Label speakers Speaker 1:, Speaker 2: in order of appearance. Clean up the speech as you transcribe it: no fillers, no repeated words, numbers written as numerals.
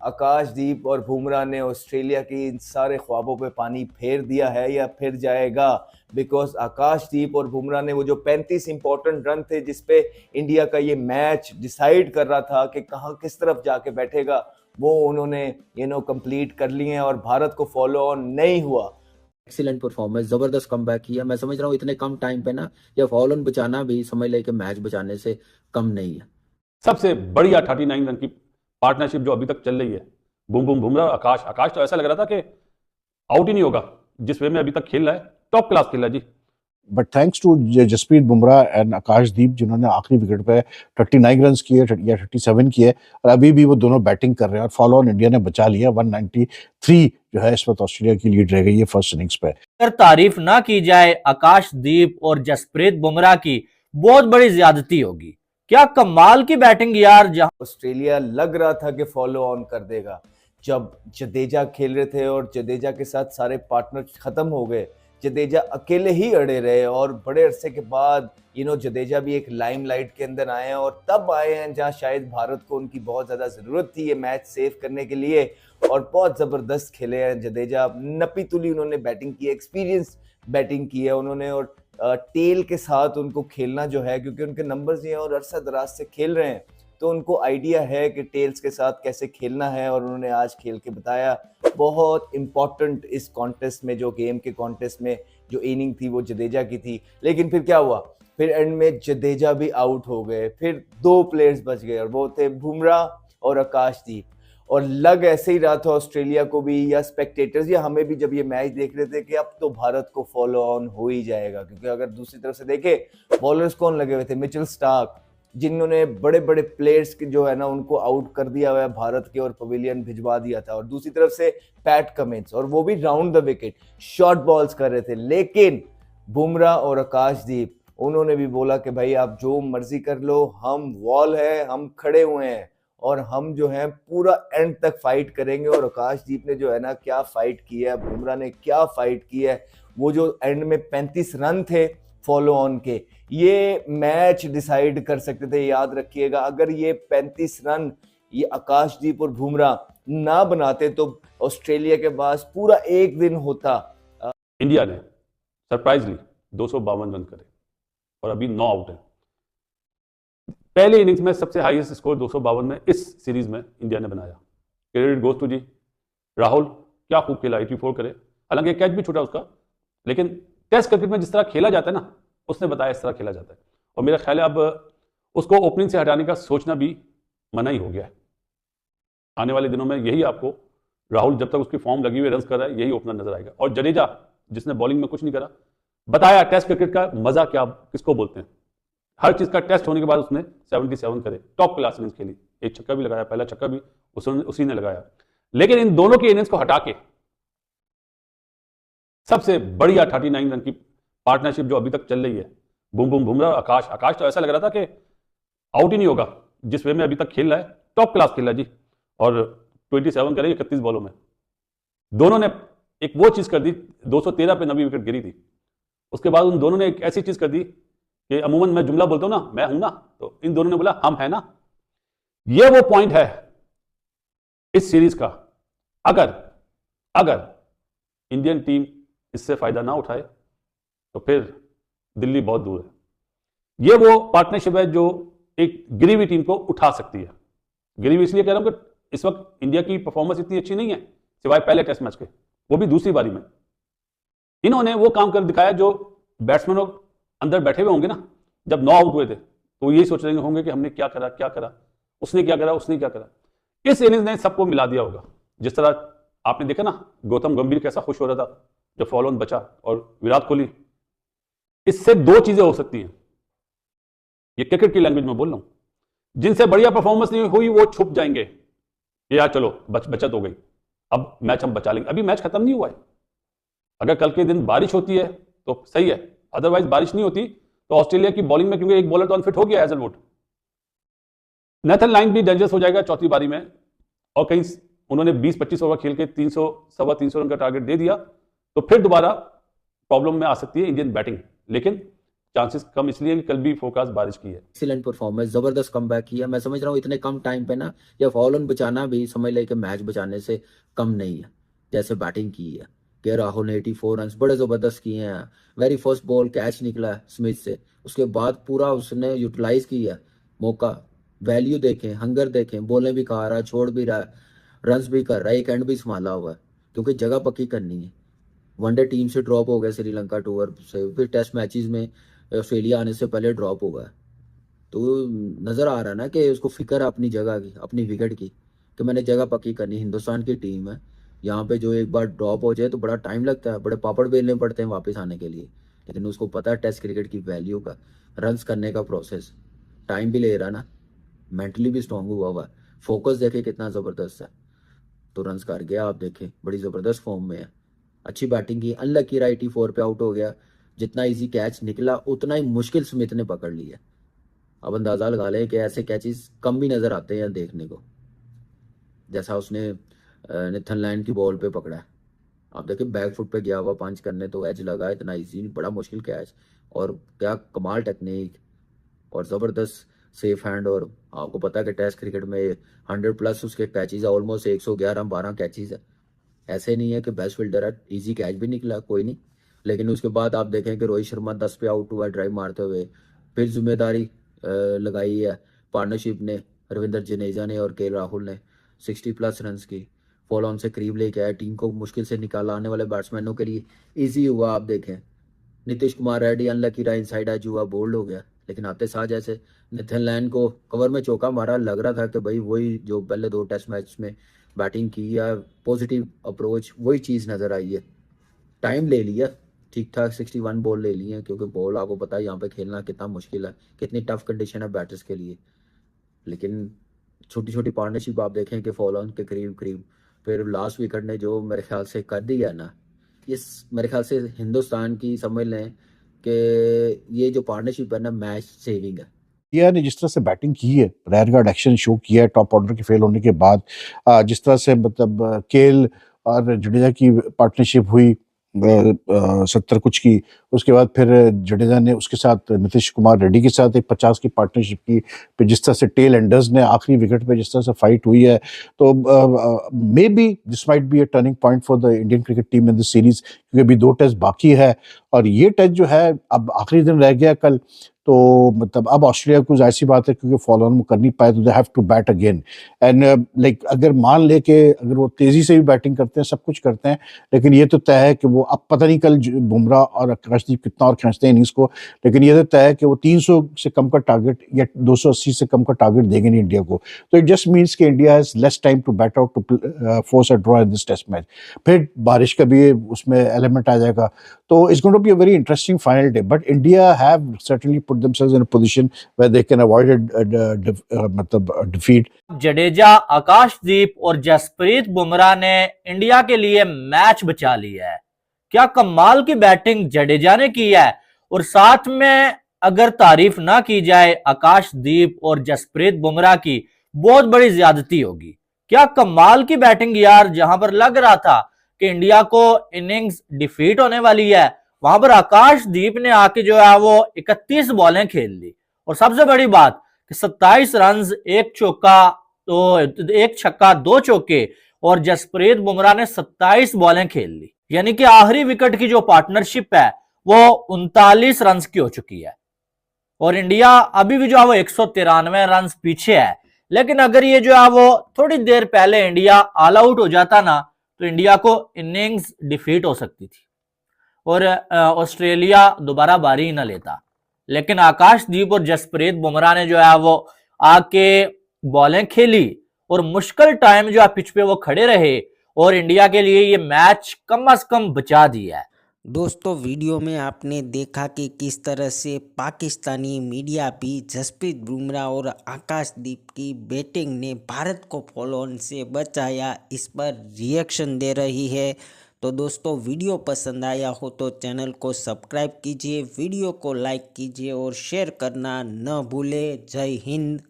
Speaker 1: आकाशदीप और बुमराह ने ऑस्ट्रेलिया की इन सारे ख्वाबों पे पानी फेर दिया है या फिर जाएगा? बिकॉज आकाशदीप और बुमराह ने वो जो 35 इंपॉर्टेंट रन थे जिसपे इंडिया का ये मैच डिसाइड कर रहा था कि कहाँ किस तरफ जाके बैठेगा, वो उन्होंने कंप्लीट कर लिए हैं और भारत को फॉलो ऑन नहीं हुआ।
Speaker 2: एक्सीलेंट परफॉर्मेंस, जबरदस्त कमबैक किया। मैं समझ रहा हूँ इतने कम टाइम पे ना ये फॉल ऑन बचाना भी समझ ले कि मैच बचाने से कम नहीं है।
Speaker 3: सबसे बढ़िया 39 रन की पार्टनरशिप जो अभी तक चल रही है, बुम बुम बुमराह आकाश। आकाश तो ऐसा लग रहा था कि आउट ही नहीं होगा, जिस वे में अभी तक खेल रहा है टॉप क्लास खेल रहा है जी।
Speaker 4: But thanks to Jasprit Bumrah and Akashdeep जिन्होंने आखिरी विकेट पे 39 रन किए या 37 किए, और अभी भी वो दोनों बैटिंग कर रहे हैं और फॉलो ऑन इंडिया ने बचा लिया। 193 जो है इस वक्त ऑस्ट्रेलिया की लीड रह गई है फर्स्ट इनिंग्स पे।
Speaker 5: अगर तारीफ ना की जाए आकाशदीप और जसप्रीत बुमराह की, बहुत बड़ी ज्यादती होगी। क्या कमाल की बैटिंग यार। जहां
Speaker 1: ऑस्ट्रेलिया लग रहा था कि फॉलो ऑन कर देगा, जब जडेजा खेल रहे थे और जडेजा के साथ सारे पार्टनर खत्म हो गए, जडेजा अकेले ही अड़े रहे और बड़े अरसे के बाद जडेजा भी एक लाइमलाइट के अंदर आए हैं और तब आए हैं जहां शायद भारत को उनकी बहुत ज्यादा जरूरत थी ये मैच सेव करने के लिए, और बहुत जबरदस्त खेले हैं जडेजा। नपी तुली उन्होंने बैटिंग की, एक्सपीरियंस बैटिंग की है उन्होंने, और टेल के साथ उनको खेलना जो है, क्योंकि उनके नंबर्स ये हैं और अरसा दराज से खेल रहे हैं, तो उनको आइडिया है कि टेल्स के साथ कैसे खेलना है, और उन्होंने आज खेल के बताया। बहुत इंपॉर्टेंट इस कॉन्टेस्ट में, जो गेम के कॉन्टेस्ट में जो इनिंग थी वो जडेजा की थी। लेकिन फिर क्या हुआ, फिर एंड में जडेजा भी आउट हो गए, फिर दो प्लेयर्स बच गए और वो थे बुमराह और आकाशदीप। और लग ऐसे ही रहा था ऑस्ट्रेलिया को भी या स्पेक्टेटर्स या हमें भी जब ये मैच देख रहे थे कि अब तो भारत को फॉलो ऑन हो ही जाएगा, क्योंकि अगर दूसरी तरफ से देखे बॉलर्स कौन लगे हुए थे, मिचेल स्टार्क, जिन्होंने बड़े बड़े प्लेयर्स के जो है ना उनको आउट कर दिया हुआ है भारत के और पवेलियन भिजवा दिया था, और दूसरी तरफ से पैट कमिंस, और वो भी round the wicket short balls कर रहे थे। लेकिन बुमराह और आकाशदीप उन्होंने भी बोला कि भाई आप जो मर्जी कर लो, हम वॉल है, हम खड़े हुए हैं और हम जो है पूरा एंड तक फाइट करेंगे। और आकाशदीप ने जो है ना क्या फाइट की है, बुमराह ने क्या फाइट की है, वो जो एंड में 35 रन थे फॉलो ऑन के, ये मैच डिसाइड कर सकते थे। याद रखिएगा, अगर ये 35 रन ये आकाशदीप और बुमराह ना बनाते तो ऑस्ट्रेलिया के पास पूरा एक दिन होता।
Speaker 3: इंडिया ने सरप्राइजली 252 रन करे और अभी 9 आउट है। पहले इनिंग्स में सबसे हाईएस्ट स्कोर 252 में इस सीरीज में इंडिया ने बनाया। क्रेडिट गोज टू जी राहुल, क्या खूब खेला, 84 करे। हालांकि कैच भी छूटा उसका, लेकिन टेस्ट क्रिकेट में जिस तरह खेला जाता है ना, उसने बताया इस तरह खेला जाता है। और मेरा ख्याल है अब उसको ओपनिंग से हटाने का सोचना भी मना ही हो गया है। आने वाले दिनों में यही आपको राहुल जब तक उसकी फॉर्म लगी हुई रन कर रहा है, यही ओपनर नजर आएगा। और जडेजा जिसने बॉलिंग में कुछ नहीं करा, बताया टेस्ट क्रिकेट का मजा क्या किसको बोलते हैं। हर चीज का टेस्ट होने के बाद उसने 77 करे, टॉप क्लास इनिंग्स खेली, एक छक्का भी लगाया, पहला छक्का भी उसी ने लगाया। लेकिन इन दोनों के इनिंग्स को हटा के सबसे बढ़िया 39 रन की पार्टनरशिप जो अभी तक चल रही है, बुम बुम बुमराह आकाश। आकाश तो ऐसा लग रहा था कि आउट ही नहीं होगा, जिस वे में अभी तक खेल रहा है टॉप क्लास खेल रहा है जी। और 27 करे 31 बॉलों में। दोनों ने एक वो चीज कर दी, 213 पे 90 विकेट गिरी थी। उसके बाद उन दोनों ने एक ऐसी चीज कर दी कि अमूमन मैं जुमला बोलता हूं ना, मैं हूं ना, तो इन दोनों ने बोला हम है ना। ये वो पॉइंट है इस सीरीज का। अगर इंडियन टीम इससे फायदा ना उठाए तो फिर दिल्ली बहुत दूर है। ये वो पार्टनरशिप है जो एक गिरी हुई टीम को उठा सकती है। गिरी हुई इसलिए कह रहा हूं कि इस वक्त इंडिया की परफॉर्मेंस इतनी अच्छी नहीं है, सिवाय पहले टेस्ट मैच के, वो भी दूसरी बारी में। इन्होंने वो काम कर दिखाया जो बैट्समैनों अंदर बैठे हुए होंगे ना, जब 9 आउट हुए थे तो यही सोच रहे होंगे कि हमने क्या करा, उसने क्या करा। इस इनिंग्स ने सबको मिला दिया होगा। जिस तरह आपने देखा ना, गौतम गंभीर कैसा खुश हो रहा था जब फॉलो ऑन बचा, और विराट कोहली। इससे दो चीजें हो सकती हैं, ये क्रिकेट की लैंग्वेज में बोल रहा हूं। जिनसे बढ़िया परफॉर्मेंस नहीं हुई वो छुप जाएंगे, ये यार चलो बचत हो गई, अब मैच हम बचा लेंगे। अभी मैच खत्म नहीं हुआ है। अगर कल के दिन बारिश होती है तो सही है, अदरवाइज बारिश नहीं होती तो ऑस्ट्रेलिया की बॉलिंग में, क्योंकि एक बॉलर तो अनफिट हो गया हैजलवुड, नेथन लाइन भी डेंजरस हो जाएगा चौथी बारी में। और कहीं उन्होंने 20-25 ओवर खेल के 300 रन का टारगेट दे दिया तो फिर दोबारा प्रॉब्लम में आ सकती है इंडियन बैटिंग। लेकिन चांसेस कम इसलिए कि कल भी फोरकास्ट बारिश की है।
Speaker 2: एक्सीलेंट परफॉर्मेंस, जबरदस्त कमबैक किया। मैं समझ रहा हूँ इतने कम टाइम पे ना ये फॉल ऑन बचाना भी समझ ले कि मैच बचाने से कम नहीं है। जैसे बैटिंग की है के राहुल ने 84 रन बड़े जबरदस्त किए हैं। वेरी फर्स्ट बॉल कैच निकला है स्मिथ से, उसके बाद पूरा उसने यूटिलाइज किया मौका। वैल्यू देखें, हंगर देखें, बॉलें भी खा रहा है, छोड़ भी रहा है, रन्स भी कर रहा है, एक एंड भी संभाला हुआ है क्योंकि जगह पक्की करनी है। वनडे टीम से ड्रॉप हो गया श्रीलंका टूर से, फिर टेस्ट मैचेस में ऑस्ट्रेलिया आने से पहले ड्रॉप हो गया। तो नज़र आ रहा है ना कि उसको फिक्र है अपनी जगह की, अपनी विकेट की, कि मैंने जगह पक्की करनी। हिंदुस्तान की टीम है, यहाँ पे जो एक बार ड्रॉप हो जाए तो बड़ा टाइम लगता है, बड़े पापड़ बेलने पड़ते हैं वापस आने के लिए। लेकिन उसको पता है टेस्ट क्रिकेट की वैल्यू का, रन्स करने का प्रोसेस, टाइम भी ले रहा ना, मेंटली भी स्ट्रांग हुआ है। फोकस देखे कितना ज़बरदस्त है, तो रन्स कर गया। आप देखें बड़ी ज़बरदस्त फॉर्म में है, अच्छी बैटिंग की। अनलकी रहा 84 पे आउट हो गया। जितना इजी कैच निकला उतना ही मुश्किल स्मिथ ने पकड़ लिया। अब अंदाज़ा लगा लें कि ऐसे कैचेस कम भी नज़र आते हैं देखने को, जैसा उसने नेथन लायन की बॉल पे पकड़ा है। आप देखिए बैक फुट पे गया हुआ पंच करने, तो एज लगा, इतना इजी, बड़ा मुश्किल कैच, और क्या कमाल टेक्निक और ज़बरदस्त सेफ हैंड। और आपको पता है कि टेस्ट क्रिकेट में 100+ उसके कैचेज है, ऑलमोस्ट 111-12 कैचेज है। ऐसे नहीं है कि बेस्ट फील्डर है, इजी कैच भी निकला, कोई नहीं। लेकिन उसके बाद आप देखें कि रोहित शर्मा 10 पे आउट हुआ ड्राइव मारते हुए, फिर जिम्मेदारी लगाई है पार्टनरशिप ने, रविंद्र जडेजा ने और के राहुल ने 60+ रन की फॉल ऑन से करीब लेके आया, टीम को मुश्किल से निकाला। आने वाले बैट्समैनों के लिए ईजी हुआ। आप देखें नीतीश कुमार रेड्डी अनलकी रहा, इनसाइड एज हुआ, बोल्ड हो गया। लेकिन आते साथ जैसे नेथन लायन को कवर में चौका मारा, लग रहा था कि भाई वही जो पहले 2 टेस्ट मैच में बैटिंग की या पॉजिटिव अप्रोच, वही चीज़ नज़र आई है। टाइम ले लिया, ठीक ठाक 61 बॉल ले लिए, क्योंकि बॉल आपको पता है यहाँ पे खेलना कितना मुश्किल है, कितनी टफ कंडीशन है बैटर्स के लिए। लेकिन छोटी छोटी पार्टनरशिप आप देखें कि फॉलो ऑन के करीब करीब, फिर लास्ट विकेट ने जो मेरे ख्याल से कर दिया ना, ये मेरे ख्याल से हिंदुस्तान की समझ लें कि ये जो पार्टनरशिप है ना, मैच सेविंग है।
Speaker 4: इंडिया ने जिस तरह से बैटिंग की है, रेयर गार्ड एक्शन शो किया है टॉप ऑर्डर के फेल होने के बाद, जिस तरह से मतलब केएल और जडेजा की पार्टनरशिप हुई 70 कुछ की, उसके बाद फिर जडेजा ने उसके साथ नीतीश कुमार रेड्डी के साथ एक 50 की पार्टनरशिप की, फिर जिस तरह से टेल एंडर्स ने आखिरी विकेट पे जिस तरह से फाइट हुई है, तो may be this might be a turning point for the Indian cricket team in this series, क्योंकि अभी 2 टेस्ट बाकी है और ये टेस्ट जो है अब आखिरी दिन रह गया कल, तो मतलब अब ऑस्ट्रेलिया को जाहिर सी बात है क्योंकि फॉलो ऑन कर नहीं पाए तो they have to bat again. And like अगर मान ले कि अगर वो तेजी से भी बैटिंग करते हैं, सब कुछ करते हैं, लेकिन ये तो तय है कि वो, अब पता नहीं कल बुमराह और आकाशदीप कितना और खींचते हैं इनिंग्स को, लेकिन ये तो तय है कि वो 300 से कम का टारगेट या 280 से कम का टारगेट देंगे नहीं इंडिया को। तो इट जस्ट मीन्स कि India has less time to bat out to force a draw in this test match. फिर बारिश का भी उसमें एलिमेंट आ जाएगा, तो it's going to be a very interesting final day, but India have certainly put themselves in a position where they can avoid a defeat.
Speaker 5: Jadeja, Akashdeep और जसप्रीत बुमराह ने इंडिया के लिए मैच बचा लिया है। क्या कमाल की बैटिंग जडेजा ने की है, और साथ में अगर तारीफ ना की जाए आकाशदीप और जसप्रीत बुमराह की, बहुत बड़ी ज्यादती होगी। क्या कमाल की बैटिंग यार, जहां पर लग रहा था कि इंडिया को इनिंग्स डिफीट होने वाली है, वहां पर आकाशदीप ने आके जो है वो 31 बॉलें खेल ली, और सबसे बड़ी बात कि 27 रन, 1 चौका, तो 1 छक्का 2 चौके, और जसप्रीत बुमराह ने 27 बॉलें खेल ली। यानी कि आखिरी विकेट की जो पार्टनरशिप है वो 39 रन की हो चुकी है, और इंडिया अभी भी जो है वो 193 रन पीछे है। लेकिन अगर ये जो है वो थोड़ी देर पहले इंडिया ऑल आउट हो जाता ना, तो इंडिया को इनिंग्स डिफीट हो सकती थी और ऑस्ट्रेलिया दोबारा बारी न लेता। लेकिन आकाशदीप और जसप्रीत बुमराह ने जो है वो आके बॉलें खेली और मुश्किल टाइम जो है पिच पे वो खड़े रहे, और इंडिया के लिए ये मैच कम से कम बचा दिया है।
Speaker 6: दोस्तों वीडियो में आपने देखा कि किस तरह से पाकिस्तानी मीडिया भी जसप्रीत बुमराह और आकाशदीप की बैटिंग ने भारत को फॉलो ऑन से बचाया, इस पर रिएक्शन दे रही है। तो दोस्तों वीडियो पसंद आया हो तो चैनल को सब्सक्राइब कीजिए, वीडियो को लाइक कीजिए और शेयर करना न भूलें। जय हिंद।